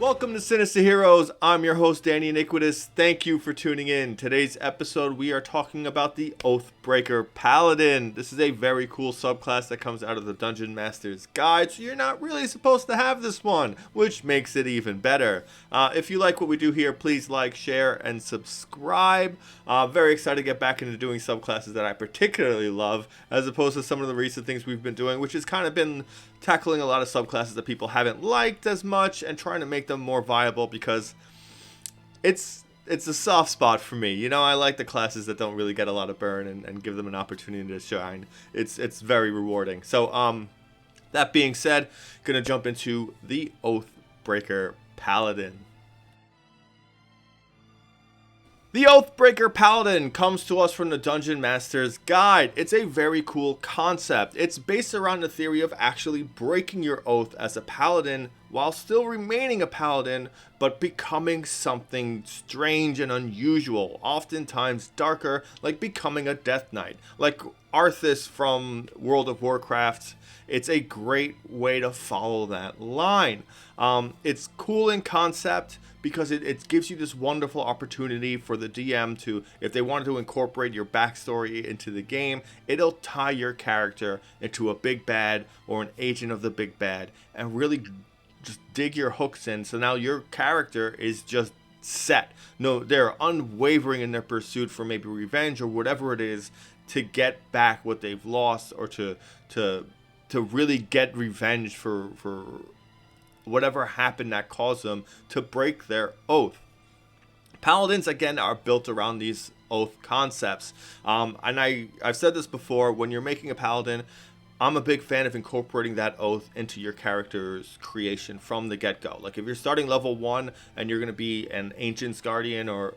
Welcome to Sinister Heroes. I'm your host, Danny Iniquitous. Thank you for tuning in. Today's episode, we are talking about the Oathbreaker Paladin. This is a very cool subclass that comes out of the Dungeon Master's Guide, so you're not really supposed to have this one, which makes it even better. If you like what we do here, please like, share, and subscribe. Very excited to get back into doing subclasses that I particularly love, as opposed to some of the recent things we've been doing, which has kind of been tackling a lot of subclasses that people haven't liked as much and trying to make them more viable, because it's a soft spot for me. You know, I like the classes that don't really get a lot of burn and give them an opportunity to shine. It's very rewarding. So that being said, gonna jump into the Oathbreaker Paladin. The Oathbreaker Paladin comes to us from the Dungeon Master's Guide. It's a very cool concept. It's based around the theory of actually breaking your oath as a paladin while still remaining a paladin, but becoming something strange and unusual, oftentimes darker, like becoming a death knight. Like Arthas from World of Warcraft, it's a great way to follow that line. It's cool in concept, because it gives you this wonderful opportunity for the DM to, if they wanted to incorporate your backstory into the game, it'll tie your character into a big bad or an agent of the big bad and really just dig your hooks in. So now your character is just set. No, they're unwavering in their pursuit for maybe revenge or whatever it is to get back what they've lost, or to really get revenge for whatever happened that caused them to break their oath. Paladins, again, are built around these oath concepts. And I've said this before, when you're making a paladin, I'm a big fan of incorporating that oath into your character's creation from the get-go. Like if you're starting level 1 and you're going to be an Ancient's Guardian or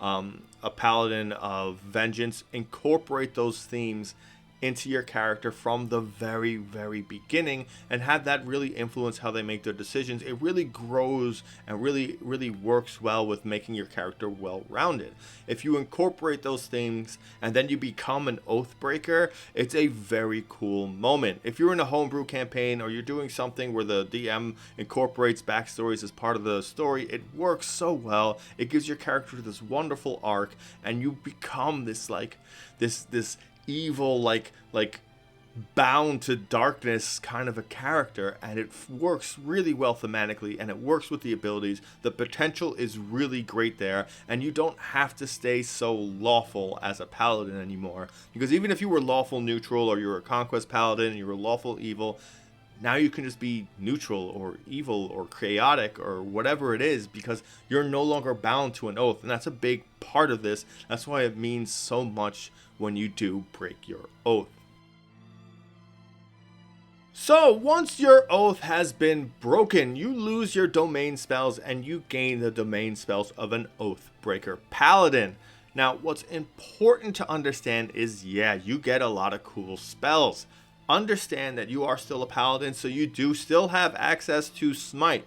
a Paladin of Vengeance, incorporate those themes into your character from the very, very beginning and have that really influence how they make their decisions. It really grows and really works well with making your character well-rounded. If you incorporate those things and then you become an Oathbreaker, it's a very cool moment. If you're in a homebrew campaign or you're doing something where the DM incorporates backstories as part of the story, it works so well. It gives your character this wonderful arc, and you become this this evil, like bound to darkness kind of a character, and it works really well thematically, and it works with the abilities. The potential is really great there, and you don't have to stay so lawful as a paladin anymore, because even if you were lawful neutral, or you were a conquest paladin and you were lawful evil, now you can just be neutral or evil or chaotic or whatever it is, because you're no longer bound to an oath. And that's a big part of this. That's why it means so much when you do break your oath. So once your oath has been broken, you lose your domain spells and you gain the domain spells of an Oathbreaker Paladin. Now, what's important to understand is, yeah, you get a lot of cool spells. Understand that you are still a paladin, so you do still have access to smite.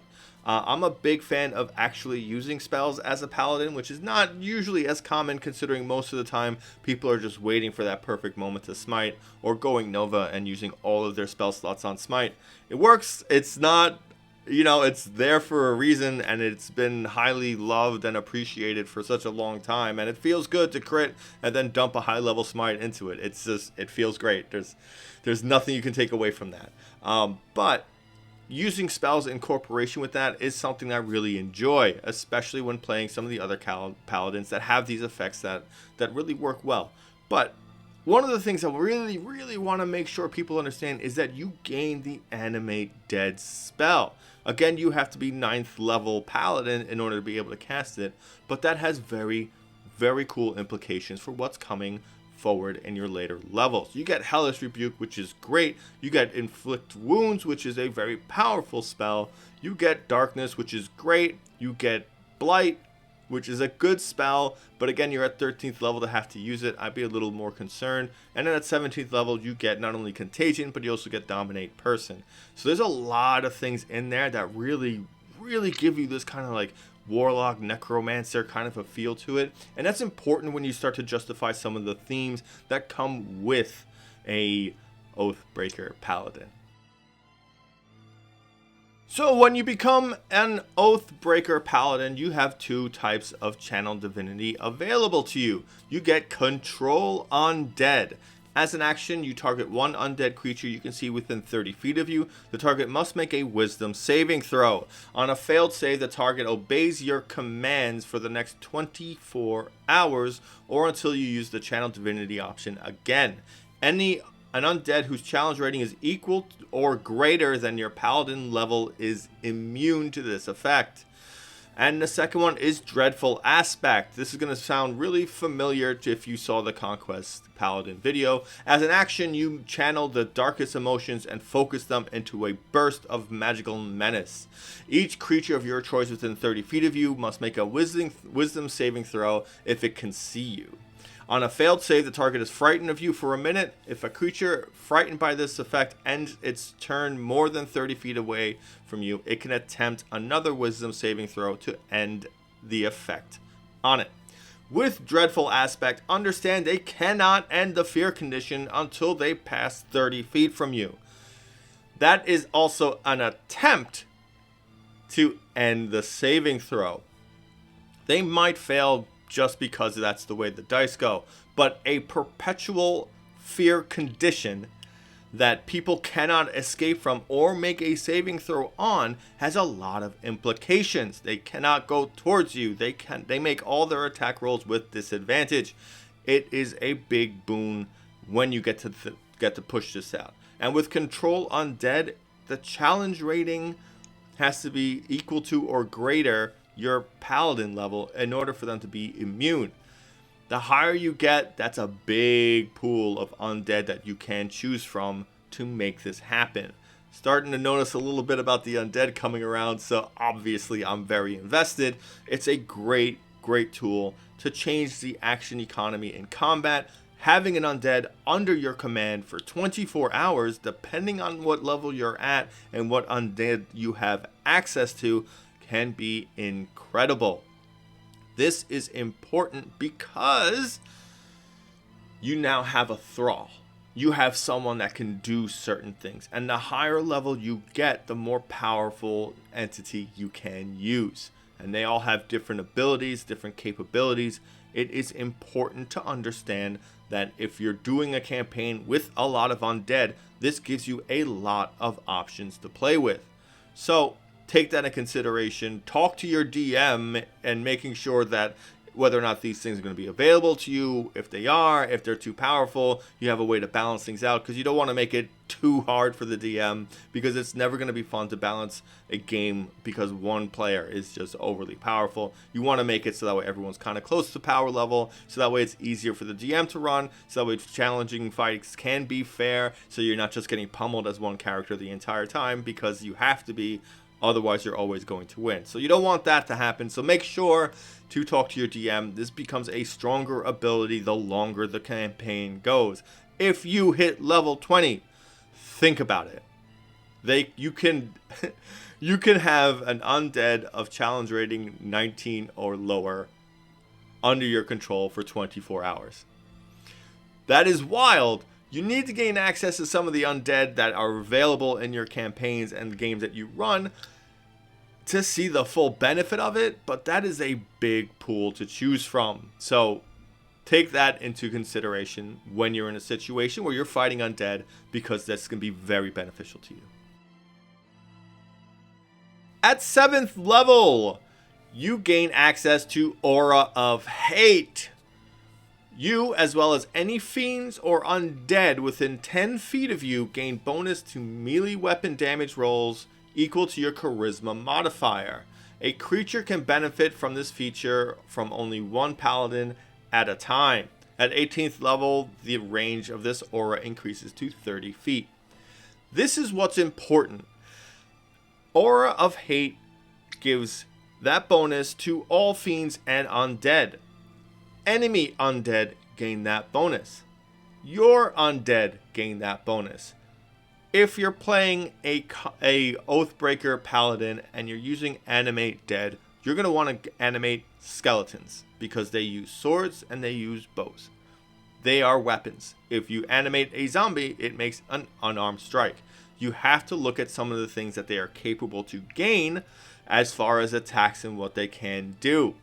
I'm a big fan of actually using spells as a paladin, which is not usually as common, considering most of the time people are just waiting for that perfect moment to smite, or going Nova and using all of their spell slots on smite. It works. It's not, you know, it's there for a reason, and it's been highly loved and appreciated for such a long time, and it feels good to crit and then dump a high level smite into it. It's just, it feels great. There's nothing you can take away from that. But using spells in corporation with that is something I really enjoy, especially when playing some of the other paladins that have these effects that really work well. But one of the things I really want to make sure people understand is that you gain the Animate Dead spell. Again, you have to be 9th level paladin in order to be able to cast it, but that has very, very cool implications for what's coming forward in your later levels. You get Hellish Rebuke, which is great. You get Inflict Wounds, which is a very powerful spell. You get Darkness, which is great. You get Blight, which is a good spell, but again, you're at 13th level to have to use it. I'd be a little more concerned. And then at 17th level, you get not only Contagion, but you also get Dominate Person. So there's a lot of things in there that really give you this kind of like warlock, necromancer kind of a feel to it. And that's important when you start to justify some of the themes that come with a Oathbreaker Paladin. So when you become an Oathbreaker Paladin, you have two types of channel divinity available to you. You get Control Undead. As an action, you target one undead creature you can see within 30 feet of you. The target must make a wisdom saving throw. On a failed save, the target obeys your commands for the next 24 hours or until you use the channel divinity option again. An undead whose challenge rating is equal or greater than your paladin level is immune to this effect. And the second one is Dreadful Aspect. This is going to sound really familiar if you saw the Conquest Paladin video. As an action, you channel the darkest emotions and focus them into a burst of magical menace. Each creature of your choice within 30 feet of you must make a wisdom saving throw if it can see you. On a failed save, the target is frightened of you for a minute. If a creature frightened by this effect ends its turn more than 30 feet away from you, it can attempt another wisdom saving throw to end the effect on it. With Dreadful Aspect, understand they cannot end the fear condition until they pass 30 feet from you. That is also an attempt to end the saving throw. They might fail just because that's the way the dice go, but a perpetual fear condition that people cannot escape from or make a saving throw on has a lot of implications. They cannot go towards you. They make all their attack rolls with disadvantage. It is a big boon when you get to push this out. And with Control Undead, the challenge rating has to be equal to or greater your paladin level in order for them to be immune. The higher you get, that's a big pool of undead that you can choose from to make this happen. Starting to notice a little bit about the undead coming around, so obviously I'm very invested. It's a great tool to change the action economy in combat. Having an undead under your command for 24 hours, depending on what level you're at and what undead you have access to, can be incredible. This is important because you now have a thrall. You have someone that can do certain things. And the higher level you get, the more powerful entity you can use. And they all have different abilities, different capabilities. It is important to understand that if you're doing a campaign with a lot of undead, this gives you a lot of options to play with. So take that into consideration. Talk to your DM and making sure that whether or not these things are going to be available to you. If they are, if they're too powerful, you have a way to balance things out, because you don't want to make it too hard for the DM, because it's never going to be fun to balance a game because one player is just overly powerful. You want to make it so that way everyone's kind of close to power level, so that way it's easier for the DM to run, so that way challenging fights can be fair, so you're not just getting pummeled as one character the entire time because you have to be. Otherwise, you're always going to win. So you don't want that to happen. So make sure to talk to your DM. This becomes a stronger ability the longer the campaign goes. If you hit level 20, think about it. You can have an undead of challenge rating 19 or lower under your control for 24 hours. That is wild. You need to gain access to some of the undead that are available in your campaigns and the games that you run to see the full benefit of it, but that is a big pool to choose from. So take that into consideration when you're in a situation where you're fighting undead, because that's going to be very beneficial to you. At 7th level, you gain access to Aura of Hate. You, as well as any fiends or undead within 10 feet of you, gain bonus to melee weapon damage rolls equal to your charisma modifier. A creature can benefit from this feature from only one paladin at a time. At 18th level, the range of this aura increases to 30 feet. This is what's important. Aura of Hate gives that bonus to all fiends and undead. Enemy undead gain that bonus. Your undead gain that bonus. If you're playing a Oathbreaker Paladin and you're using Animate Dead, you're going to want to animate skeletons because they use swords and they use bows. They are weapons. If you animate a zombie, it makes an unarmed strike. You have to look at some of the things that they are capable to gain as far as attacks and what they can do.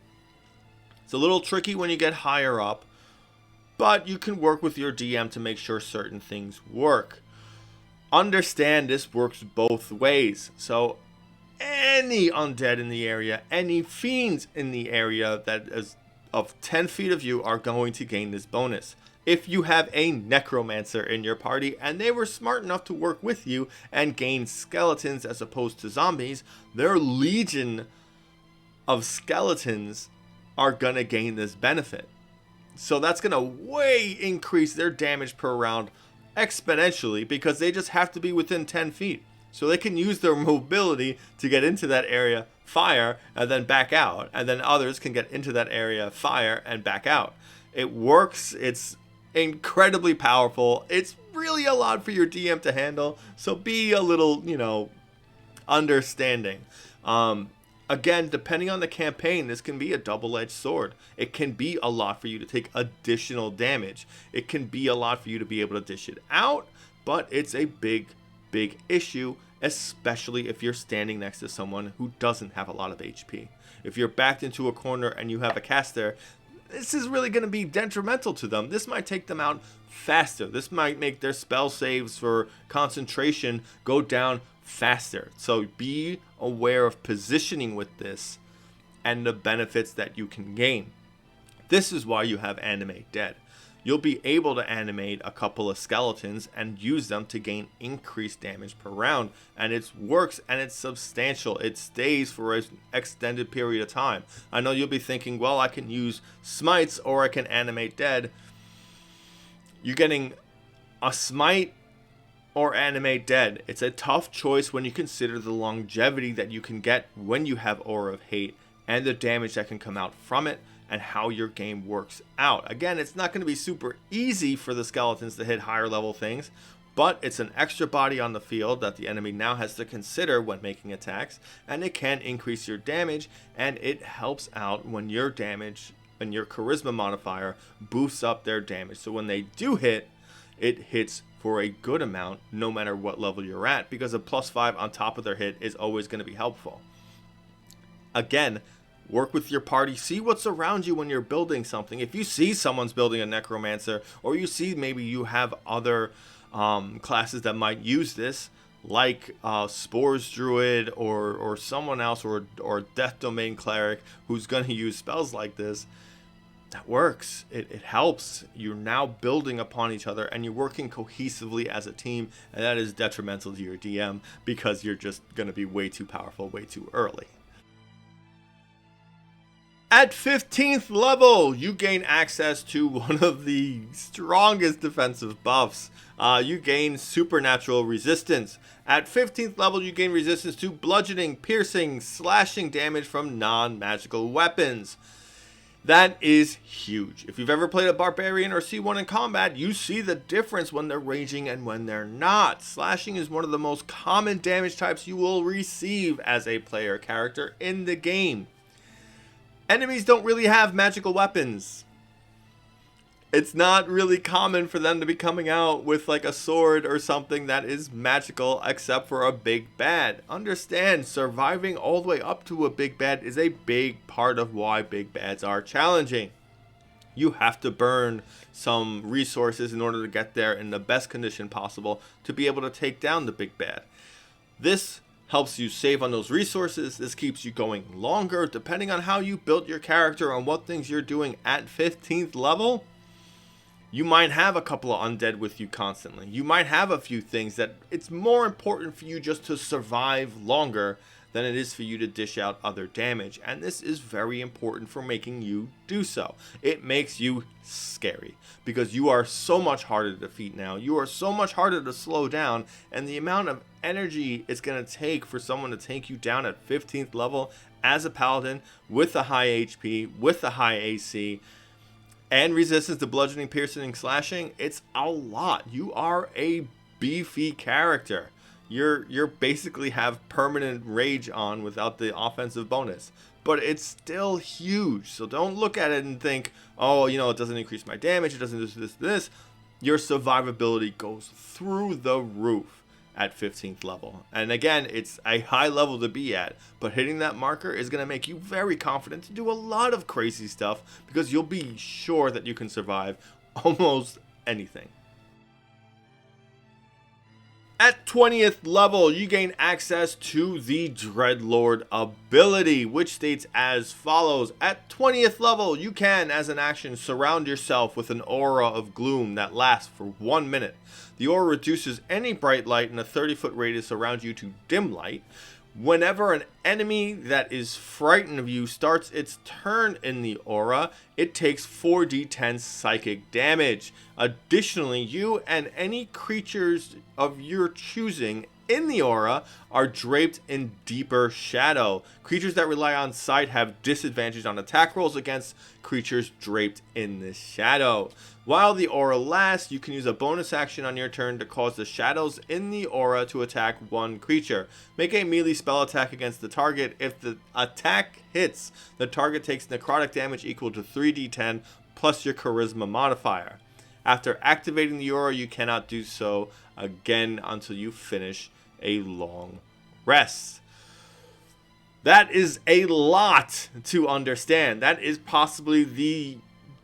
It's a little tricky when you get higher up, but you can work with your DM to make sure certain things work. Understand this works both ways. So any undead in the area, any fiends in the area that is of 10 feet of you are going to gain this bonus. If you have a necromancer in your party and they were smart enough to work with you and gain skeletons as opposed to zombies, their legion of skeletons are going to gain this benefit. So that's going to way increase their damage per round exponentially because they just have to be within 10 feet. So they can use their mobility to get into that area, fire, and then back out. And then others can get into that area, fire, and back out. It works. It's incredibly powerful. It's really a lot for your DM to handle. So be a little, understanding. Again, depending on the campaign, this can be a double-edged sword. It can be a lot for you to take additional damage. It can be a lot for you to be able to dish it out, but it's a big issue, especially if you're standing next to someone who doesn't have a lot of HP. If you're backed into a corner and you have a caster, this is really going to be detrimental to them. This might take them out faster. This might make their spell saves for concentration go down faster. So be aware of positioning with this and the benefits that you can gain. This is why you have Animate Dead. You'll be able to animate a couple of skeletons and use them to gain increased damage per round. And it works and it's substantial. It stays for an extended period of time. I know you'll be thinking, well, I can use smites or I can animate dead. You're getting a smite or animate dead. It's a tough choice when you consider the longevity that you can get when you have Aura of Hate and the damage that can come out from it and how your game works out. Again, it's not going to be super easy for the skeletons to hit higher level things, but it's an extra body on the field that the enemy now has to consider when making attacks, and it can increase your damage, and it helps out when your damage and your charisma modifier boosts up their damage. So when they do hit, it hits for a good amount no matter what level you're at, because a +5 on top of their hit is always going to be helpful. Again, work with your party. See what's around you when you're building something. If you see someone's building a necromancer, or you see maybe you have other classes that might use this, like Spores Druid or someone else, or Death Domain Cleric who's going to use spells like this, that works. It helps. You're now building upon each other and you're working cohesively as a team, and that is detrimental to your DM because you're just going to be way too powerful way too early. At 15th level, you gain access to one of the strongest defensive buffs. You gain supernatural resistance. At 15th level, you gain resistance to bludgeoning, piercing, slashing damage from non-magical weapons. That is huge. If you've ever played a barbarian or see one in combat, you see the difference when they're raging and when they're not. Slashing is one of the most common damage types you will receive as a player character in the game. Enemies don't really have magical weapons. It's not really common for them to be coming out with like a sword or something that is magical except for a big bad. Understand, surviving all the way up to a big bad is a big part of why big bads are challenging. You have to burn some resources in order to get there in the best condition possible to be able to take down the big bad. This helps you save on those resources. This keeps you going longer depending on how you built your character and what things you're doing at 15th level. You might have a couple of undead with you constantly. You might have a few things that it's more important for you just to survive longer than it is for you to dish out other damage. And this is very important for making you do so. It makes you scary because you are so much harder to defeat now. You are so much harder to slow down, and the amount of energy it's going to take for someone to take you down at 15th level as a paladin with a high HP, with a high AC, and resistance to bludgeoning, piercing, and slashing, it's a lot. You are a beefy character. You're basically have permanent rage on without the offensive bonus, but it's still huge. So don't look at it and think, oh, it doesn't increase my damage, it doesn't do this. Your survivability goes through the roof. at 15th level. And again, it's a high level to be at, but hitting that marker is going to make you very confident to do a lot of crazy stuff because you'll be sure that you can survive almost anything. At 20th level, you gain access to the Dreadlord ability, which states as follows. At 20th level, you can, as an action, surround yourself with an aura of gloom that lasts for 1 minute. The aura reduces any bright light in a 30-foot radius around you to dim light. Whenever an enemy that is frightened of you starts its turn in the aura, it takes 4d10 psychic damage. Additionally, you and any creatures of your choosing in the aura are draped in deeper shadow. Creatures that rely on sight have disadvantage on attack rolls against creatures draped in this shadow. While the aura lasts, you can use a bonus action on your turn to cause the shadows in the aura to attack one creature. Make a melee spell attack against the target. If the attack hits, the target takes necrotic damage equal to 3d10 plus your charisma modifier. After activating the aura, you cannot do so again until you finish a long rest. That is a lot to understand. That is possibly the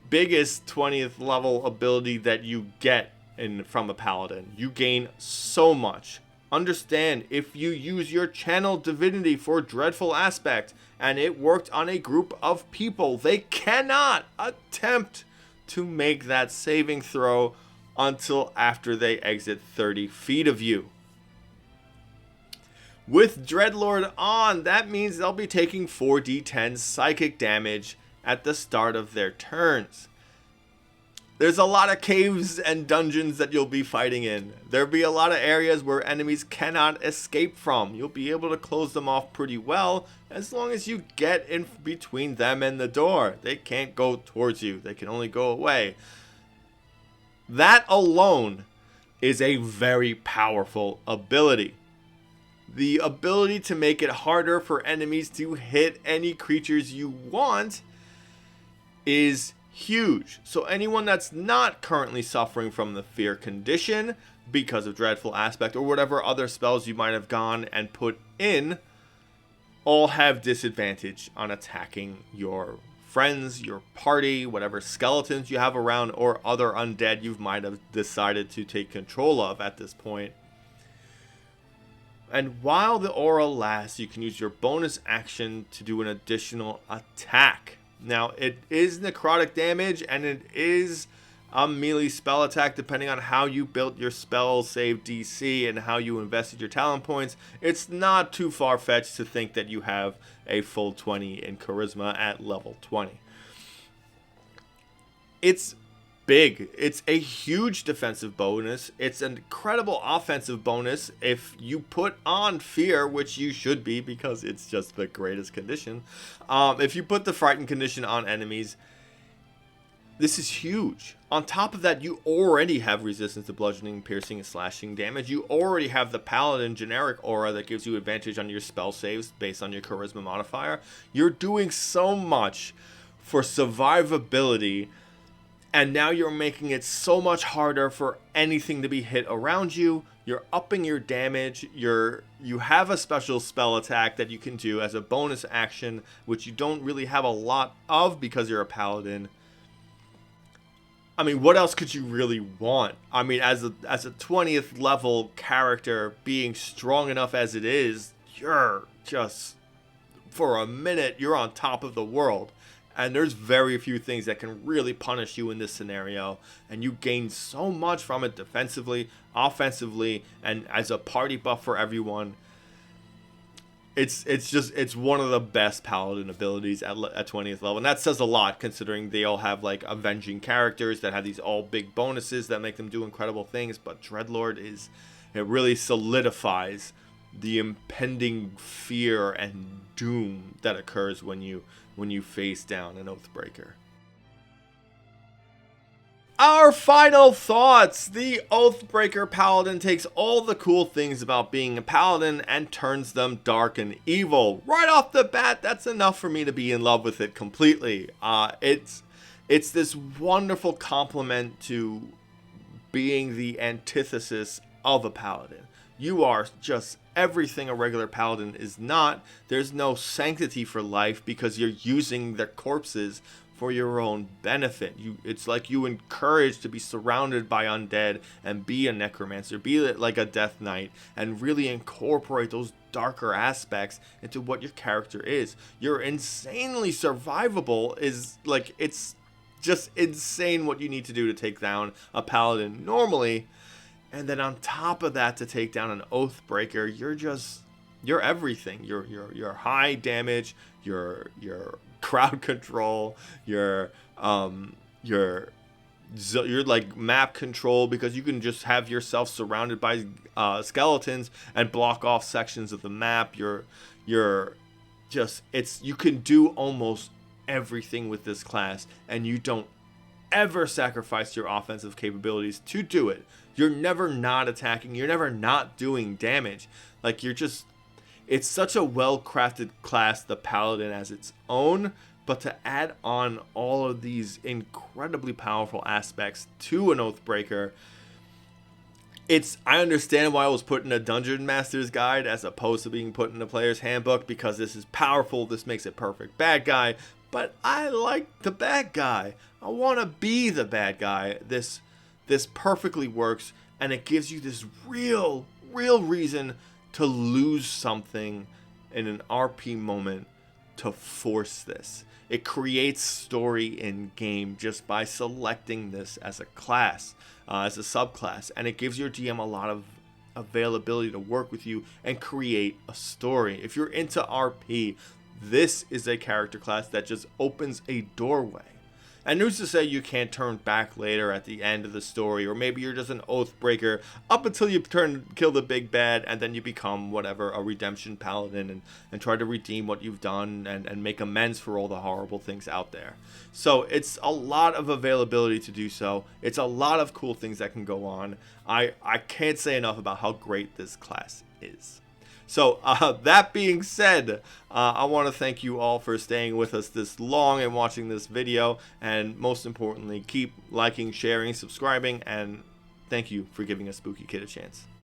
biggest 20th level ability that you get from a paladin. You gain so much. Understand, if you use your channel divinity for dreadful aspect and it worked on a group of people, they cannot attempt to make that saving throw until after they exit 30 feet of you. With Dreadlord on, that means they'll be taking 4d10 psychic damage at the start of their turns. There's a lot of caves and dungeons that you'll be fighting in. There'll be a lot of areas where enemies cannot escape from. You'll be able to close them off pretty well as long as you get in between them and the door. They can't go towards you. They can only go away. That alone is a very powerful ability. The ability to make it harder for enemies to hit any creatures you want is huge. So anyone that's not currently suffering from the fear condition because of dreadful aspect or whatever other spells you might have gone and put in, all have disadvantage on attacking your friends, your party, whatever skeletons you have around, or other undead you might have decided to take control of at this point. And while the aura lasts, you can use your bonus action to do an additional attack. Now, it is necrotic damage, and it is a melee spell attack depending on how you built your spell save DC and how you invested your talent points. It's not too far-fetched to think that you have a full 20 in charisma at level 20. It's big. It's a huge defensive bonus. It's an incredible offensive bonus if you put on fear, which you should be because it's just the greatest condition. If you put the frightened condition on enemies, this is huge. On top of that, you already have resistance to bludgeoning, piercing, and slashing damage. You already have the paladin generic aura that gives you advantage on your spell saves based on your charisma modifier. You're doing so much for survivability, and now you're making it so much harder for anything to be hit around you. You're upping your damage. You have a special spell attack that you can do as a bonus action, which you don't really have a lot of because you're a paladin. I mean, what else could you really want? I mean, as a 20th level character, being strong enough as it is, you're just, for a minute, you're on top of the world. And there's very few things that can really punish you in this scenario. And you gain so much from it defensively, offensively, and as a party buff for everyone. It's one of the best paladin abilities at 20th level. And that says a lot considering they all have like avenging characters that have these all big bonuses that make them do incredible things. But Dreadlord it really solidifies the impending fear and doom that occurs when you face down an Oathbreaker. Our final thoughts. The Oathbreaker Paladin takes all the cool things about being a paladin and turns them dark and evil. Right off the bat, that's enough for me to be in love with it completely. It's this wonderful complement to being the antithesis of a paladin. You are just everything a regular paladin is not. There's no sanctity for life because you're using their corpses for your own benefit. It's like you encourage to be surrounded by undead and be a necromancer, be like a death knight, and really incorporate those darker aspects into what your character is. You're insanely survivable. Is like, it's just insane what you need to do to take down a paladin normally. And then on top of that, to take down an Oathbreaker, you're everything. You're high damage, you're crowd control, you're like map control, because you can just have yourself surrounded by skeletons and block off sections of the map. You can do almost everything with this class, and you don't ever sacrifice your offensive capabilities to do it. You're never not attacking, you're never not doing damage. Like, it's such a well-crafted class, the Paladin, as its own, but to add on all of these incredibly powerful aspects to an Oathbreaker, I understand why it was put in a Dungeon Master's Guide as opposed to being put in a player's handbook, because this is powerful, this makes it perfect bad guy, but I like the bad guy. I want to be the bad guy. This perfectly works, and it gives you this real reason to lose something in an RP moment to force this. It creates story in game just by selecting this as a class, as a subclass, and it gives your DM a lot of availability to work with you and create a story. If you're into RP, this is a character class that just opens a doorway. And who's to say you can't turn back later at the end of the story, or maybe you're just an Oathbreaker up until you kill the big bad, and then you become whatever, a redemption paladin, and try to redeem what you've done and make amends for all the horrible things out there. So it's a lot of availability to do so. It's a lot of cool things that can go on. I can't say enough about how great this class is. So that being said, I want to thank you all for staying with us this long and watching this video, and most importantly, keep liking, sharing, subscribing, and thank you for giving a Spooky Kid a chance.